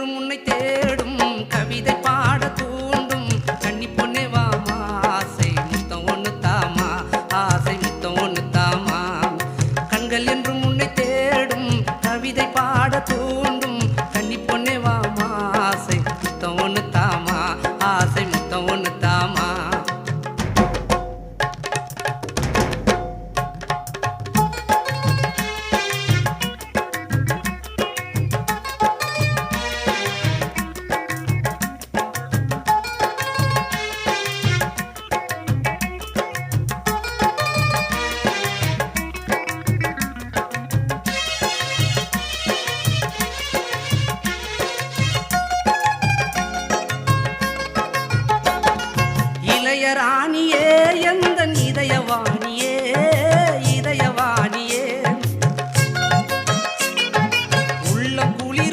என்றும் உன்னை தேடும் கவிதை பாட தூண்டும் கன்னி பொண்ணே வாமா ஆசை முத்தம் ஒண்ணு தாமா ஆசை முத்தம் ஒண்ணு தாமா கண்கள் என்றும் உன்னை தேடும் கவிதை பாட தூண்டும் கன்னி பொண்ணே வாமா ஆசை முத்தம் ஒண்ணு தாமா ஆசை முத்தம் ஒண்ணு தாமா இளையராணியே எந்த இதயவாணியே